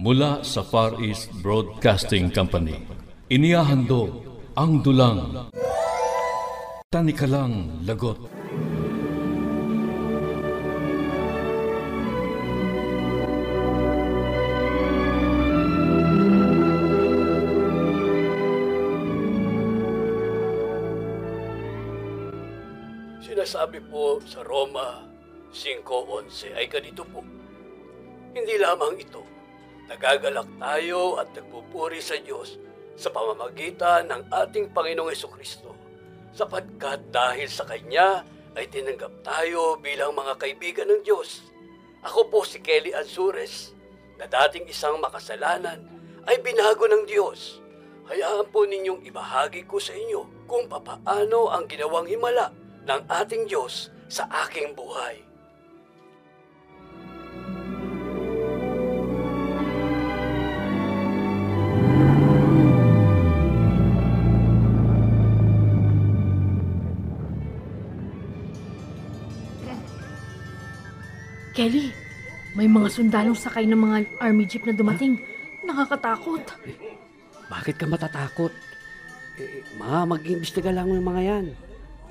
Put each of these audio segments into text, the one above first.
Mula sa Far East Broadcasting Company, inihahandog ang dulang Tanikalang Lagot. Sinasabi po sa Roma 5:11 ay ganito po. Hindi lamang ito, nagagalak tayo at nagpupuri sa Diyos sa pamamagitan ng ating Panginoong Hesukristo, sapagkat dahil sa Kanya ay tinanggap tayo bilang mga kaibigan ng Diyos. Ako po si Kelly Ansures, na dating isang makasalanan ay binago ng Diyos. Hayaan po ninyong ibahagi ko sa inyo kung papaano ang ginawang himala ng ating Diyos sa aking buhay. Kelly, may mga sundalong sakay ng mga army jeep na dumating. Nakakatakot. Bakit ka matatakot? Mag-iimbestiga lang yung mga yan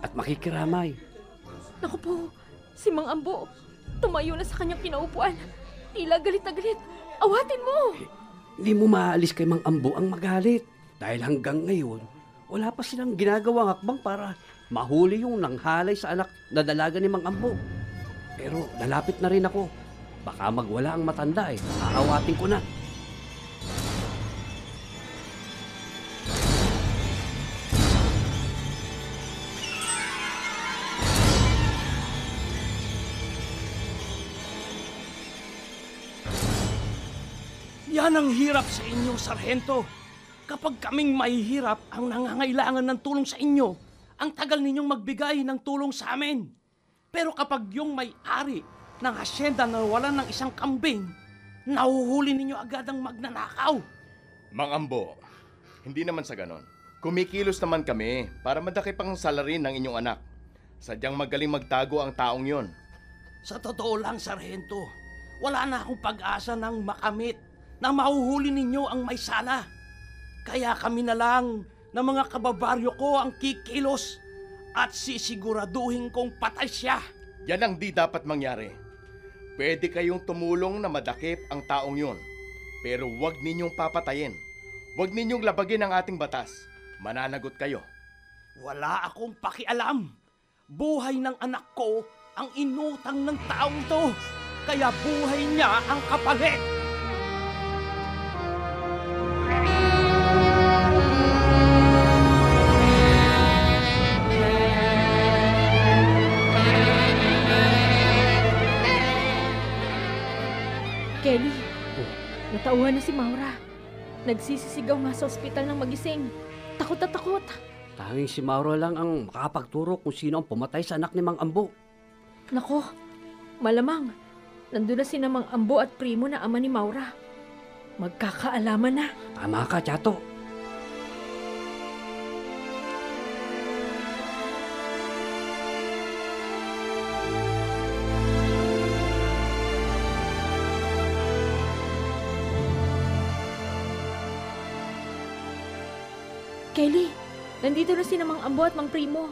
at makikiramay. Naku po, si Mang Ambo, tumayo na sa kanyang kinaupuan. Tila galit na galit. Awatin mo! Hindi mo maalis kay Mang Ambo ang magalit. Dahil hanggang ngayon, wala pa silang ginagawang hakbang para mahuli yung nanghalay sa anak na dalaga ni Mang Ambo. Pero lalapit na rin ako. Baka magwala ang matanda eh. Aawatin ko na. Yan ang hirap sa inyo, Sarhento. Kapag kaming mahihirap ang nangangailangan ng tulong sa inyo, ang tagal ninyong magbigay ng tulong sa amin. Pero kapag yung may-ari ng asyenda na wala ng isang kambing, nahuhuli ninyo agad ang magnanakaw. Mang Ambo, hindi naman sa ganon. Kumikilos naman kami para madakip ang salarin ng inyong anak. Sadyang magaling magtago ang taong yon. Sa totoo lang, Sarhento, wala na akong pag-asa ng makamit na mahuhuli ninyo ang may sala. Kaya kami na lang na mga kababaryo ko ang kikilos at sisiguraduhin kong patay siya. Yan ang di dapat mangyari. Pwede kayong tumulong na madakip ang taong yon. Pero huwag ninyong papatayin. Huwag ninyong labagin ang ating batas. Mananagot kayo. Wala akong pakialam. Buhay ng anak ko ang inutang ng taong to. Kaya buhay niya ang kapalit. Kelly, natauhan na si Maura. Nagsisisigaw nga sa ospital ng magising. Takot na takot. Tanging si Mauro lang ang makapagturo kung sino ang pumatay sa anak ni Mang Ambo. Nako, malamang. Nandun na si Mang Ambo at primo na ama ni Maura. Magkakaalaman na. Tama ka, Chato. Kelly, nandito na si Mang Ambo at Mang Primo.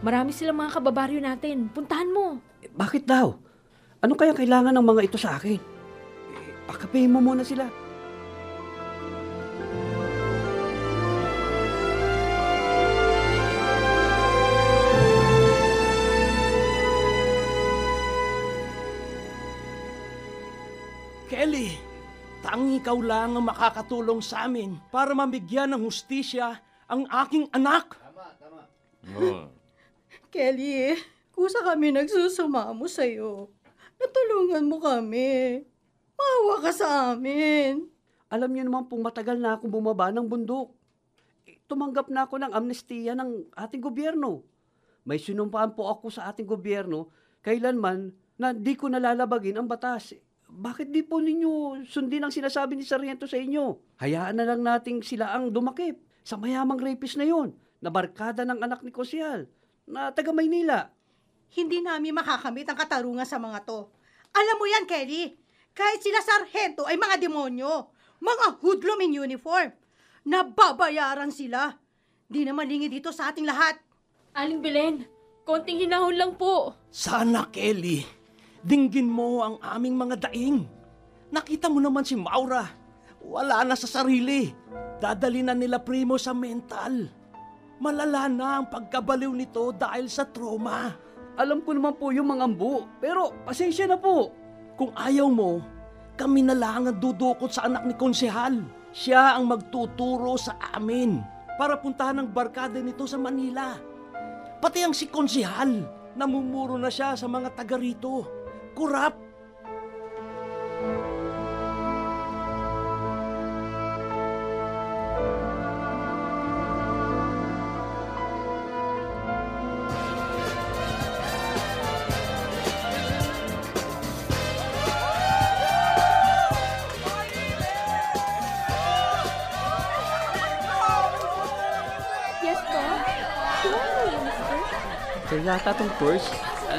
Marami silang mga kababaryo natin. Puntahan mo. Bakit daw? Ano kaya kailangan ng mga ito sa akin? Pakapihin mo muna sila. Kelly, tanging ikaw lang ang makakatulong sa amin para mabigyan ng hustisya ang aking anak. Oh. Kelly, kusa kami nagsusumamo sa'yo. Natulungan mo kami. Maawa ka sa amin. Alam niyo naman pong matagal na akong bumaba ng bundok. Tumanggap na ako ng amnestiya ng ating gobyerno. May sinumpaan po ako sa ating gobyerno kailanman na di ko nalalabagin ang batas. Bakit di po ninyo sundin ang sinasabi ni Sargento sa inyo? Hayaan na lang nating sila ang dumakip sa mayamang rapist na yon, na barkada ng anak ni Kosial, na taga Maynila. Hindi namin makakamit ang katarungan sa mga to. Alam mo yan, Kelly. Kahit sila sarhento ay mga demonyo, mga hoodlum in uniform. Nababayaran sila. Di naman lingi dito sa ating lahat. Aling Belen, konting hinahon lang po. Sana, Kelly, dinggin mo ang aming mga daing. Nakita mo naman si Maura. Wala na sa sarili. Dadali na nila Primo sa mental. Malala na ang pagkabaliw nito dahil sa trauma. Alam ko naman po yung mga ambo, pero pasensya na po. Kung ayaw mo, kami na lang ang dudukot sa anak ni Konsehal. Siya ang magtuturo sa amin para puntahan ang barkada nito sa Manila. Pati ang si Konsehal, namumuro na siya sa mga taga rito. Kurap. Yes po? Ano yun, mister? Kaya yata tong purse,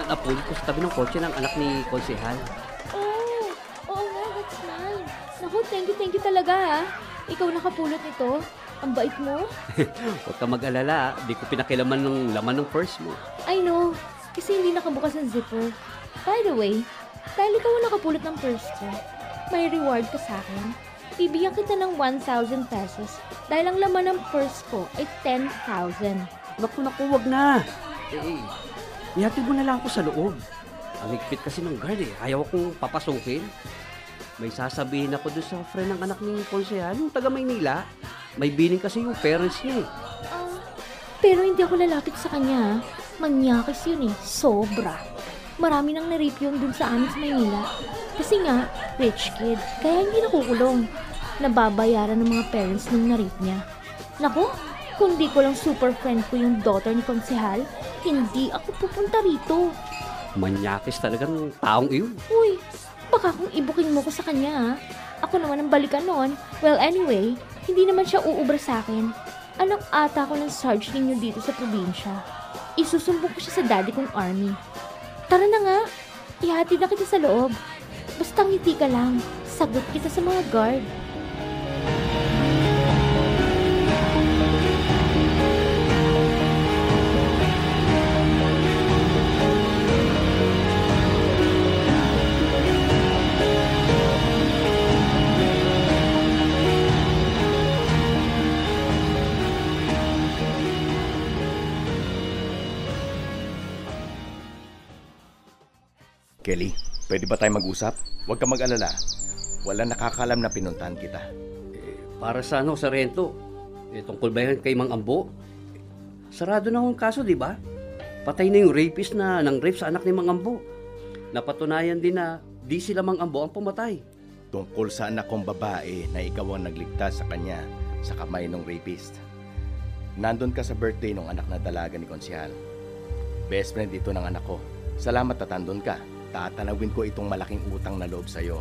napulot ko sa tabi ng kotse ng anak ni Konsehal. Oh, oo nga, that's mine. Naku, thank you talaga ha. Ikaw nakapulot ito. Ang bait mo. Huwag ka mag-alala, di ko pinakilaman ng laman ng purse mo. I know, kasi hindi nakabukas ang zipper. By the way, dahil ikaw ang nakapulot ng purse ko, may reward ka sa akin. Bibigyan kita ng 1,000 pesos dahil ang laman ng purse ko ay 10,000. Naku, wag na. Ihatid mo na lang ako sa loob. Ang higpit kasi ng guard Ayaw akong papasukin. May sasabihin ako doon sa friend ng anak ni Konsehal, yung taga Maynila. May bining kasi yung parents niya Pero hindi ako lalapit sa kanya. Manyakis yun sobra. Marami nang na-rape yun dun sa amin sa Maynila. Kasi nga, rich kid, kaya hindi nakukulong. Nababayaran ng mga parents nung na-rape niya. Naku, kung di ko lang super friend ko yung daughter ni Konsehal, hindi ako pupunta rito. Manyakis talagang taong iyon. Uy, baka kung ibukin mo ko sa kanya Ako naman ang balikan noon. Well, anyway, hindi naman siya uubra sa akin. Anak ata ko ng sarge ninyo dito sa probinsya. Isusumbong ko siya sa daddy kong army. Tara na nga, ihatid na kita sa loob. Basta ngiti ka lang, sagot kita sa mga guard. Kelly, pwede ba tayo mag-usap? Huwag ka mag-alala. Wala nakakalam na pinuntahan kita. Para sa ano, Sargento? Tungkol ba yan kay Mang Ambo? Sarado na ang kaso, di ba? Patay na yung rapist na nang rape sa anak ni Mang Ambo. Napatunayan din na di sila Mang Ambo ang pumatay. Tungkol sa anak kong babae na ikaw ang nagligtas sa kanya sa kamay ng rapist. Nandun ka sa birthday ng anak na dalaga ni Konsehal. Best friend ito ng anak ko. Salamat at andun ka. Tatanawin ko itong malaking utang na loob sa'yo.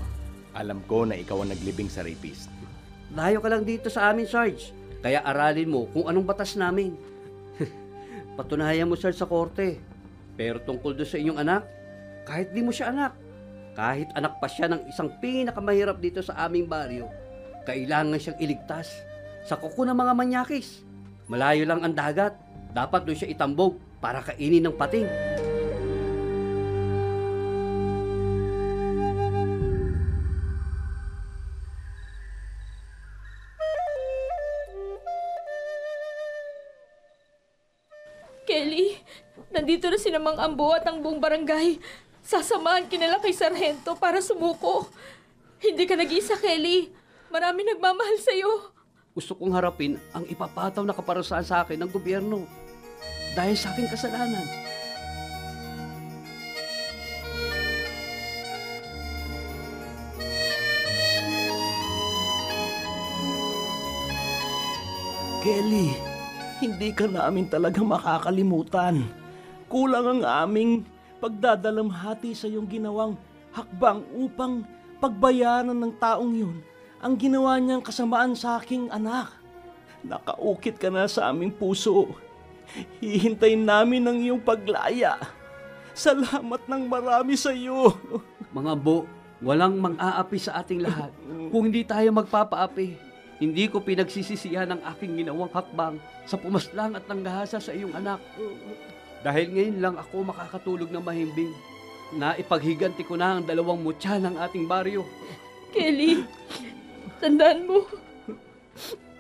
Alam ko na ikaw ang naglibing sa rapist. Layo ka lang dito sa amin, Sarge. Kaya aralin mo kung anong batas namin. Patunayan mo, Sarge, sa korte. Pero tungkol doon sa inyong anak, kahit di mo siya anak, kahit anak pa siya ng isang pinakamahirap dito sa aming baryo, kailangan siyang iligtas sa kuko ng mga manyakis. Malayo lang ang dagat. Dapat doon siya itambog para kainin ng pating. Kelly, nandito na si Mang Ambo at ang buong barangay. Sasamahan kinala kay Sargento para sumuko. Hindi ka nag-iisa, Kelly. Marami nagmamahal sa'yo. Gusto kong harapin ang ipapataw na kaparusahan sa akin ng gobyerno dahil sa aking kasalanan. Kelly, hindi ka namin talaga makakalimutan. Kulang ang aming pagdadalamhati sa iyong ginawang hakbang upang pagbayaran ng taong yun ang ginawa niyang kasamaan sa aking anak. Nakaukit ka na sa aming puso. Hihintayin namin ang iyong paglaya. Salamat ng marami sa iyo. Mga Ambo, Walang mang-aapi sa ating lahat kung hindi tayo magpapaapi. Hindi ko pinagsisisihan ang aking ginawang hakbang sa pumaslang at nanggahasa sa iyong anak. Dahil ngayon lang ako makakatulog ng mahimbing. Naipaghiganti ko na ang 2 mutya ng ating baryo. Kelly, tandaan mo,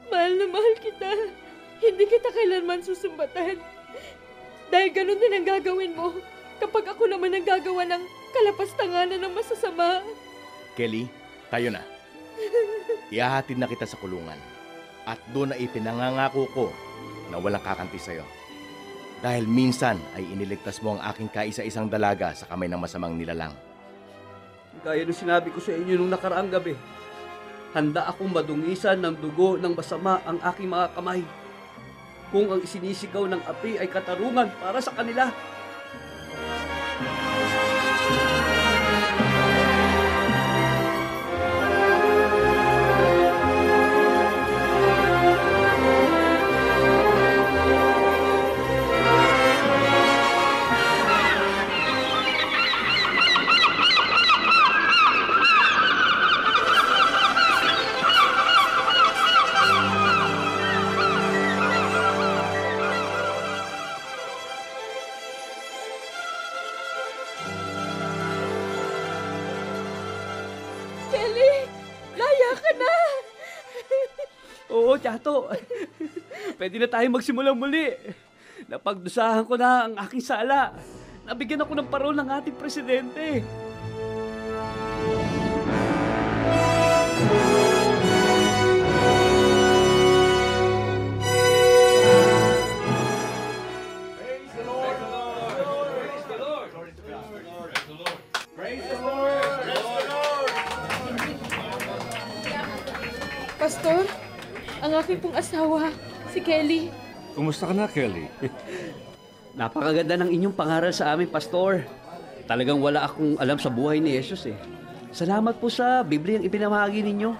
mahal na mahal kita. Hindi kita kailanman susumbatan. Dahil ganun din ang gagawin mo kapag ako naman ang gagawa ng kalapastanganan ng masasama. Kelly, tayo na. Ihahatid na kita sa kulungan. At doon na ipinangangako ko na walang kakanti sa'yo. Dahil minsan ay iniligtas mo ang aking kaisa-isang dalaga sa kamay ng masamang nilalang. Gaya ng sinabi ko sa inyo nung nakaraang gabi, handa akong madungisan ng dugo ng masama ang aking mga kamay. Kung ang isinisigaw ng api ay katarungan para sa kanila. Kelly, laya ka na! Oo, Tiyato. Pwede na tayo magsimulang muli. Napagdusahan ko na ang aking sala. Nabigyan ako ng parol ng ating presidente. Pastor, ang aking pong asawa, si Kelly. Kumusta ka na, Kelly? Napakaganda ng inyong pangaral sa amin, Pastor. Talagang wala akong alam sa buhay ni Jesus eh. Salamat po sa Bibliang ipinamahagi ninyo.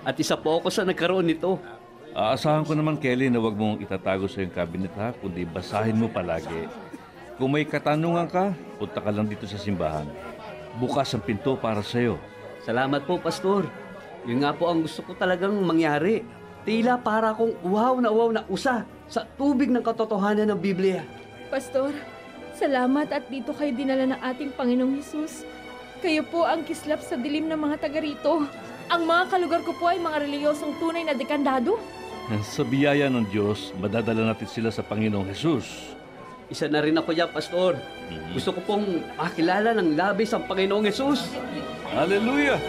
At isa po ako sa nagkaroon nito. Aasahan ko naman, Kelly, na wag mong itatago sa iyong cabinet ha, kundi basahin mo palagi. Kung may katanungan ka, punta ka lang dito sa simbahan. Bukas ang pinto para sa iyo. Salamat po, Pastor. Yun nga po ang gusto ko talagang mangyari. Tila para akong uhaw na usa sa tubig ng katotohanan ng Biblia. Pastor, salamat at dito kayo dinala ng ating Panginoong Hesus. Kayo po ang kislap sa dilim ng mga taga rito. Ang mga kalugar ko po ay mga reliyosong tunay na dekandado. Sa biyaya ng Diyos, madadala natin sila sa Panginoong Jesus. Isa na rin ako dyan, Pastor. Gusto ko pong makilala ng labis ang Panginoong Jesus. Hallelujah!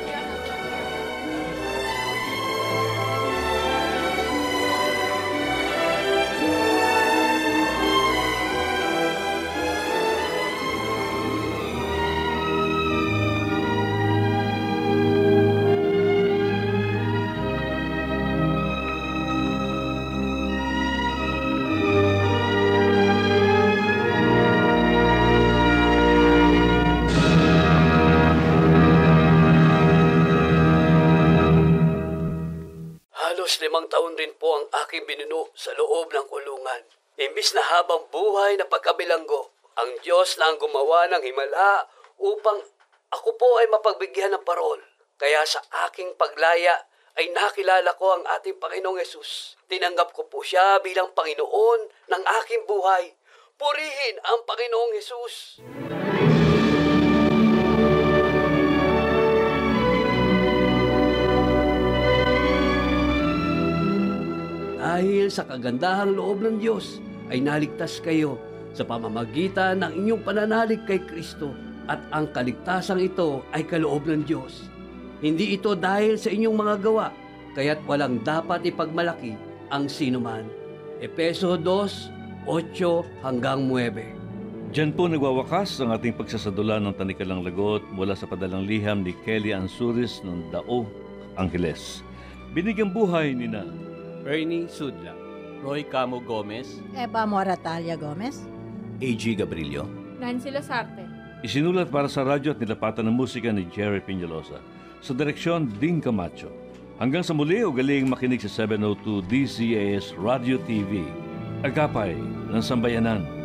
Halos 5 taon rin po ang aking binuno sa loob ng kulungan. Imbis na habang buhay na pagkabilanggo, ang Diyos na ang gumawa ng himala upang ako po ay mapagbigyan ng parol. Kaya sa aking paglaya ay nakilala ko ang ating Panginoong Yesus. Tinanggap ko po siya bilang Panginoon ng aking buhay. Purihin ang Panginoong Yesus! Dahil sa kagandahang loob ng Diyos ay naligtas kayo sa pamamagitan ng inyong pananalig kay Kristo at ang kaligtasang ito ay kaloob ng Diyos. Hindi ito dahil sa inyong mga gawa, kaya't walang dapat ipagmalaki ang sinuman. Efeso 2:8 hanggang 9. Diyan po nagwawakas ang ating pagsasadula ng Tanikalang Lagot mula sa padalang liham ni Kelly Ansuris ng Dao, Angeles. Binigyang buhay ni na Ernie Sudla, Roy Camo Gomez, Eva Moratalia Gomez. A.G. Gabrilio. Nancy Lasarte. isinulat para sa radyo at nilapatan ng musika ni Jerry Peñalosa. Sa direksyon, Ding Camacho. Hanggang sa muli, ugaling makinig sa 702 DCAS Radio TV. Agapay ng Sambayanan.